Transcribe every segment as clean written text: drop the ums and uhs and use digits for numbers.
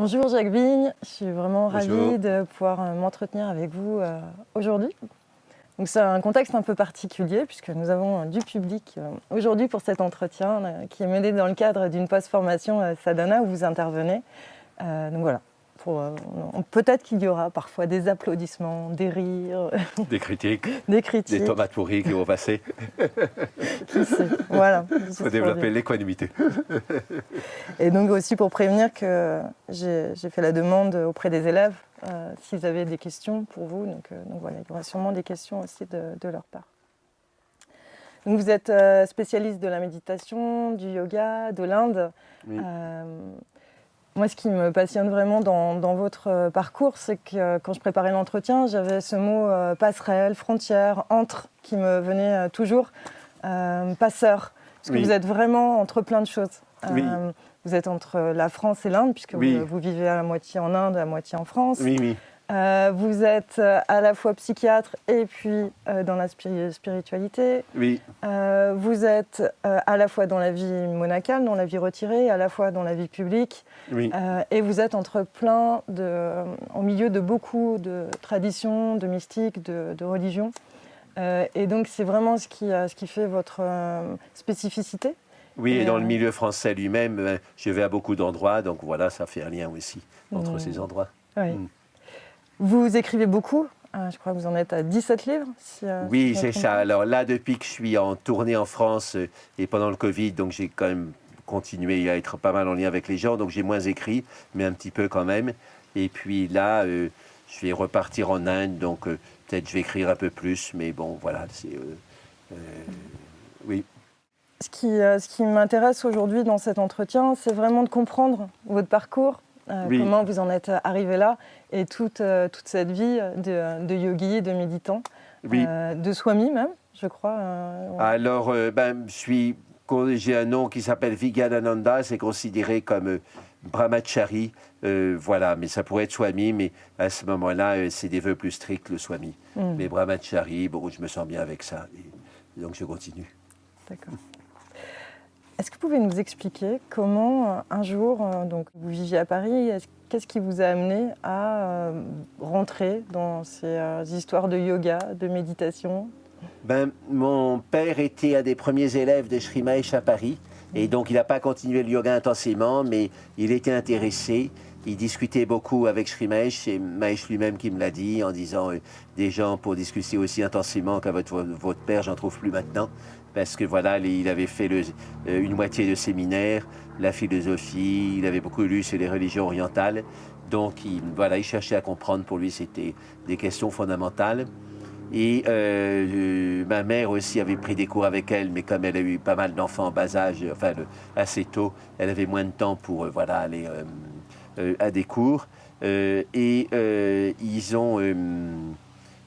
Bonjour Jacques Vigne, je suis vraiment Bonjour. ravie de pouvoir m'entretenir avec vous aujourd'hui. Donc c'est un contexte un peu particulier puisque nous avons du public aujourd'hui pour cet entretien qui est mené dans le cadre d'une post-formation Sadhana où vous intervenez. Donc voilà, peut-être qu'il y aura parfois des applaudissements, des rires, Des critiques, des critiques. des tomates pourries qui vont passer. Qui sait, voilà. Il faut développer l'équanimité. Et donc aussi pour prévenir que j'ai fait la demande auprès des élèves s'ils avaient des questions pour vous. Donc voilà, il y aura sûrement des questions aussi de leur part. Donc vous êtes spécialiste de la méditation, du yoga, de l'Inde. Oui. Moi, ce qui me passionne vraiment dans votre parcours, c'est que quand je préparais l'entretien, j'avais ce mot passerelle, frontière, entre, qui me venait toujours, passeur. Parce que vous êtes vraiment entre plein de choses. Oui. Vous êtes entre la France et l'Inde, puisque vous vivez à la moitié en Inde, à la moitié en France. Oui, oui. Vous êtes à la fois psychiatre et puis dans la spiritualité. Oui. Vous êtes à la fois dans la vie monacale, dans la vie retirée, à la fois dans la vie publique. Oui. Et vous êtes au milieu de beaucoup de traditions, de mystiques, de religions. Et donc c'est vraiment ce qui fait votre spécificité. Oui, et dans le milieu français lui-même, je vais à beaucoup d'endroits, donc voilà, ça fait un lien aussi entre ces endroits. Oui. Vous écrivez beaucoup, je crois que vous en êtes à 17 livres. Oui, c'est ça. Alors là, depuis que je suis en tournée en France et pendant le Covid, donc j'ai quand même continué à être pas mal en lien avec les gens, donc j'ai moins écrit, mais un petit peu quand même. Et puis là, je vais repartir en Inde, donc peut-être je vais écrire un peu plus, mais bon, voilà, c'est... oui. Ce qui m'intéresse aujourd'hui dans cet entretien, c'est vraiment de comprendre votre parcours, comment vous en êtes arrivé là, et toute cette vie de yogi, de méditant, de swami même, je crois. Alors, j'ai un nom qui s'appelle Vigadananda, c'est considéré comme brahmachari, voilà, mais ça pourrait être swami, mais à ce moment-là, c'est des vœux plus stricts, le swami. Mais brahmachari, bon, je me sens bien avec ça, et donc je continue. D'accord. Est-ce que vous pouvez nous expliquer comment, un jour, donc vous viviez à Paris, qu'est-ce qui vous a amené à rentrer dans ces histoires de yoga, de méditation ? Mon père était un des premiers élèves de Sri Mahesh à Paris, et donc il n'a pas continué le yoga intensément, mais il était intéressé. Il discutait beaucoup avec Sri Mahesh, et Mahesh lui-même qui me l'a dit, en disant des gens pour discuter aussi intensément qu'avec votre père, j'en trouve plus maintenant. Parce que voilà, il avait fait une moitié de séminaire, la philosophie, il avait beaucoup lu sur les religions orientales. Donc il cherchait à comprendre, pour lui c'était des questions fondamentales. Et ma mère aussi avait pris des cours avec elle, mais comme elle a eu pas mal d'enfants en bas âge, assez tôt, elle avait moins de temps pour aller à des cours.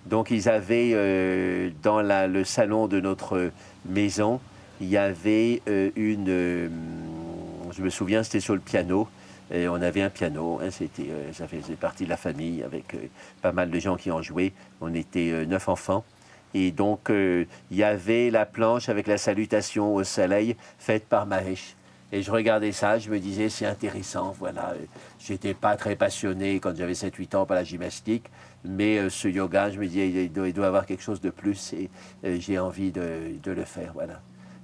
Donc ils avaient dans le salon de notre maison, il y avait je me souviens, c'était sur le piano. Et on avait un piano, hein, ça faisait partie de la famille avec pas mal de gens qui en jouaient. On était 9 enfants. Et donc, il y avait la planche avec la salutation au soleil faite par Mahesh. Et je regardais ça, je me disais, c'est intéressant, voilà. J'étais pas très passionné quand j'avais 7-8 ans par la gymnastique, mais ce yoga, je me disais, il doit avoir quelque chose de plus et j'ai envie de le faire, voilà.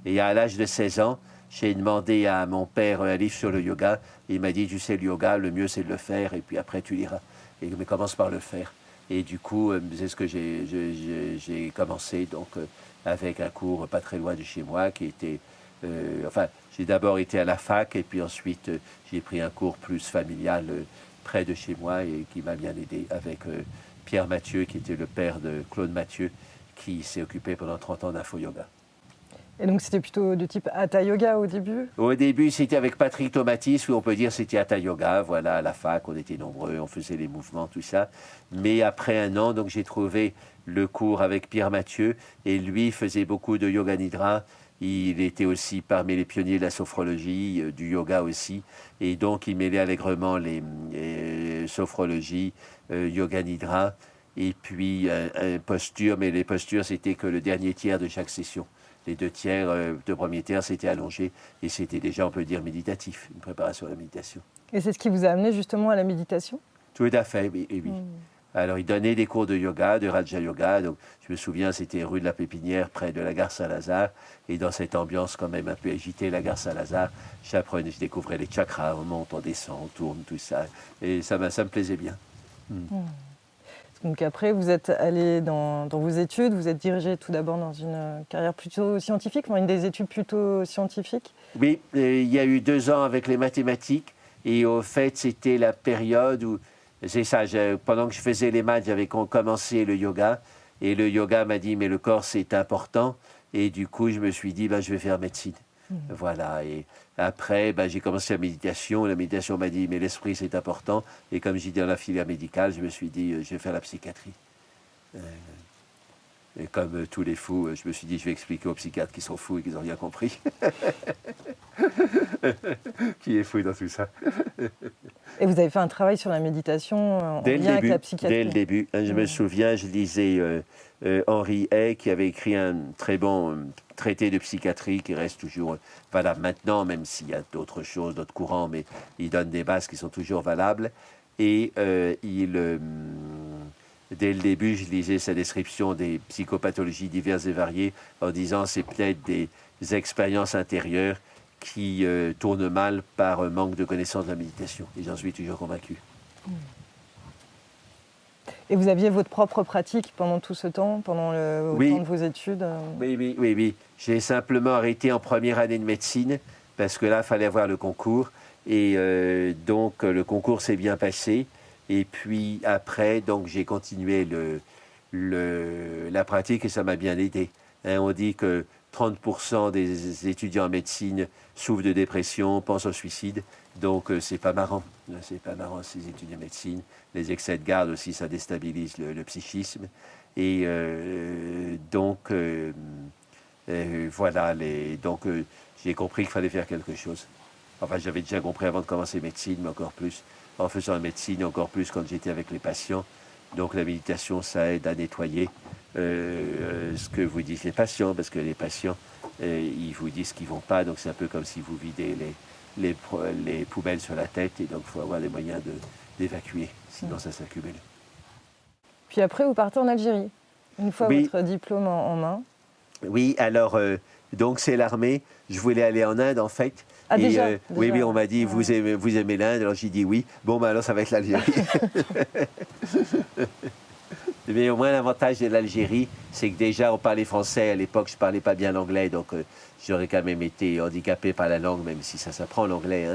Et à l'âge de 16 ans, j'ai demandé à mon père un livre sur le yoga. Et il m'a dit, tu sais, le yoga, le mieux c'est de le faire et puis après tu liras. Mais commence par le faire. Et du coup, c'est ce que j'ai commencé donc avec un cours pas très loin de chez moi qui était... j'ai d'abord été à la fac et puis ensuite j'ai pris un cours plus familial près de chez moi et qui m'a bien aidé avec Pierre Mathieu, qui était le père de Claude Mathieu, qui s'est occupé pendant 30 ans d'info-yoga. Et donc c'était plutôt de type Hatha Yoga au début ? Au début, c'était avec Patrick Tomatis, où on peut dire c'était Hatha Yoga. Voilà, à la fac, on était nombreux, on faisait les mouvements, tout ça. Mais après un an, donc j'ai trouvé le cours avec Pierre Mathieu, et lui faisait beaucoup de Yoga Nidra. Il était aussi parmi les pionniers de la sophrologie, du yoga aussi. Et donc, il mêlait allègrement les sophrologie, Yoga Nidra, et puis posture. Mais les postures, c'était que le dernier tiers de chaque session. les 2 tiers, 2 premiers tiers, c'était allongé et c'était déjà, on peut dire, méditatif, une préparation à la méditation. Et c'est ce qui vous a amené justement à la méditation? Tout à fait, oui. Oui. Alors, il donnait des cours de yoga, de Raja Yoga. Donc, je me souviens, c'était rue de la Pépinière, près de la gare Saint-Lazare. Et dans cette ambiance quand même un peu agitée, la gare Saint-Lazare, je découvrais les chakras, on monte, on descend, on tourne, tout ça. Et ça me plaisait bien. Donc après, vous êtes allé dans vos études, vous êtes dirigé tout d'abord dans une carrière plutôt scientifique, une des études plutôt scientifiques. Oui, il y a eu 2 ans avec les mathématiques. Et au fait, c'était la période où, c'est ça, pendant que je faisais les maths, j'avais commencé le yoga. Et le yoga m'a dit, mais le corps, c'est important. Et du coup, je me suis dit, je vais faire médecine. Voilà. Et après, j'ai commencé la méditation. La méditation m'a dit, mais l'esprit, c'est important. Et comme j'étais dans la filière médicale, je me suis dit, je vais faire la psychiatrie. Et comme tous les fous, je me suis dit, je vais expliquer aux psychiatres qui sont fous et qui n'ont rien compris. Qui est fou dans tout ça? Et vous avez fait un travail sur la méditation en lien avec la psychiatrie. Dès le début. Je me souviens, je lisais Henri Hay qui avait écrit un très bon traité de psychiatrie qui reste toujours valable maintenant, même s'il y a d'autres choses, d'autres courants, mais il donne des bases qui sont toujours valables. Et dès le début, je lisais sa description des psychopathologies diverses et variées en disant c'est peut-être des expériences intérieures qui tournent mal par manque de connaissance de la méditation. Et j'en suis toujours convaincu. Et vous aviez votre propre pratique pendant tout ce temps, pendant le temps de vos études? Oui. J'ai simplement arrêté en première année de médecine parce que là, il fallait avoir le concours. Et donc, le concours s'est bien passé. Et puis après, donc, j'ai continué la pratique et ça m'a bien aidé. On dit que 30% des étudiants en médecine souffrent de dépression, pensent au suicide. Donc, c'est pas marrant. C'est pas marrant, ces études de médecine. Les excès de garde aussi, ça déstabilise le psychisme. Et donc, voilà. Donc, j'ai compris qu'il fallait faire quelque chose. Enfin, j'avais déjà compris avant de commencer médecine, mais encore plus en faisant la médecine, encore plus quand j'étais avec les patients. Donc, la méditation, ça aide à nettoyer ce que vous disent les patients, parce que les patients, ils vous disent qu'ils ne vont pas. Donc, c'est un peu comme si vous videz les poubelles sur la tête. Et donc, il faut avoir les moyens d'évacuer, sinon ça s'accumule. Puis après, vous partez en Algérie, une fois votre diplôme en main. Oui, alors, donc c'est l'armée. Je voulais aller en Inde, en fait. Ah, et, déjà. Oui, on m'a dit, vous aimez l'Inde? Alors j'ai dit oui. Bon, alors ça va être l'Algérie. Mais au moins, l'avantage de l'Algérie, c'est que déjà, on parlait français. À l'époque, je ne parlais pas bien l'anglais, donc j'aurais quand même été handicapé par la langue, même si ça s'apprend l'anglais.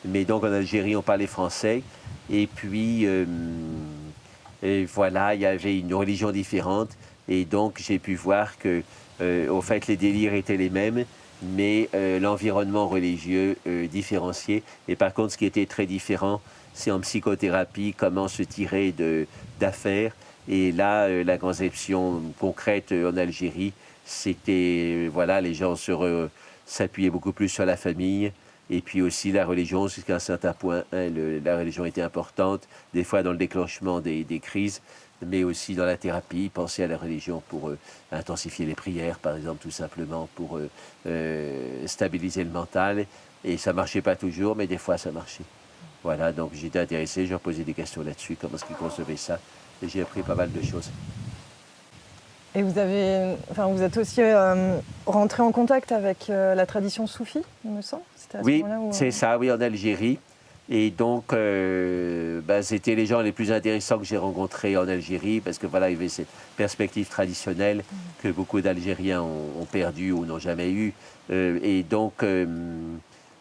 Mais donc, en Algérie, on parlait français. Et puis, et voilà, il y avait une religion différente. Et donc, j'ai pu voir que, au fait, les délires étaient les mêmes, mais l'environnement religieux différencié. Et par contre, ce qui était très différent, c'est en psychothérapie, comment se tirer d'affaires. Et là, la conception concrète en Algérie, c'était, voilà, les gens s'appuyaient beaucoup plus sur la famille. Et puis aussi la religion, jusqu'à un certain point, la religion était importante, des fois dans le déclenchement des crises, mais aussi dans la thérapie, penser à la religion pour intensifier les prières, par exemple, tout simplement, pour stabiliser le mental. Et ça ne marchait pas toujours, mais des fois ça marchait. Voilà, donc j'étais intéressé, je leur posais des questions là-dessus, comment est-ce qu'ils concevaient ça, et j'ai appris pas mal de choses. Et vous êtes aussi rentré en contact avec la tradition soufie, il me semble. Oui, c'est ça, oui, en Algérie. Et donc, c'était les gens les plus intéressants que j'ai rencontrés en Algérie, parce que voilà, il y avait cette perspective traditionnelle que beaucoup d'Algériens ont perdue ou n'ont jamais eue. Et donc,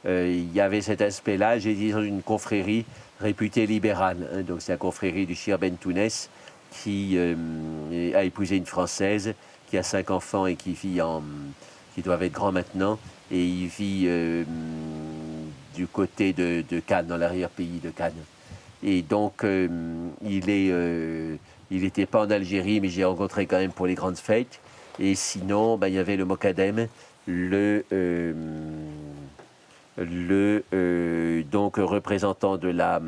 il y avait cet aspect-là. J'ai dit dans une confrérie réputée libérale. Donc, c'est la confrérie du Cheikh Ben Tounès qui a épousé une Française, qui a 5 enfants et qui doivent être grands maintenant. Et il vit du côté de Cannes, dans l'arrière-pays de Cannes. Et donc, il n'était pas en Algérie, mais j'ai rencontré quand même pour les grandes fêtes. Et sinon, il y avait le Mokadem, donc représentant de la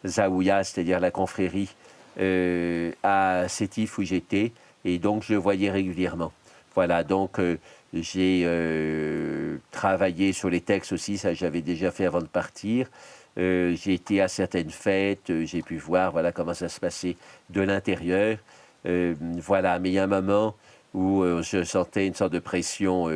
Zaouia, c'est-à-dire la confrérie, à Sétif où j'étais. Et donc, je le voyais régulièrement. Voilà, donc J'ai travaillé sur les textes aussi, ça j'avais déjà fait avant de partir. J'ai été à certaines fêtes, j'ai pu voir voilà, comment ça se passait de l'intérieur. Voilà, mais il y a un moment où je sentais une sorte de pression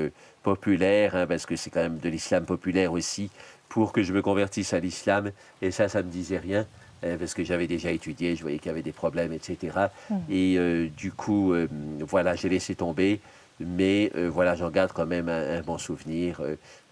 populaire, hein, parce que c'est quand même de l'islam populaire aussi, pour que je me convertisse à l'islam. Et ça ne me disait rien, parce que j'avais déjà étudié, je voyais qu'il y avait des problèmes, etc. Et du coup, voilà, j'ai laissé tomber. Mais voilà, j'en garde quand même un bon souvenir,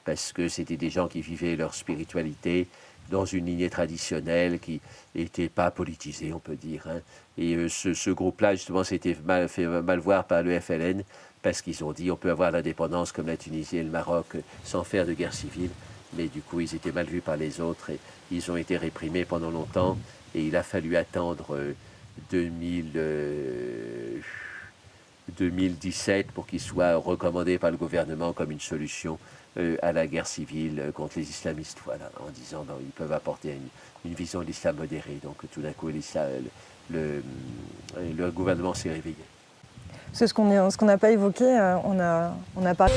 parce que c'était des gens qui vivaient leur spiritualité dans une lignée traditionnelle qui n'était pas politisée, on peut dire, hein. Et ce groupe-là, justement, s'était fait mal voir par le FLN, parce qu'ils ont dit on peut avoir l'indépendance comme la Tunisie et le Maroc sans faire de guerre civile. Mais du coup, ils étaient mal vus par les autres et ils ont été réprimés pendant longtemps. Et il a fallu attendre 2017 pour qu'ils soient recommandés par le gouvernement comme une solution à la guerre civile contre les islamistes, voilà, en disant qu'ils peuvent apporter une vision de l'islam modéré. Donc tout d'un coup, le gouvernement s'est réveillé. C'est ce qu'on n'a pas évoqué, on a parlé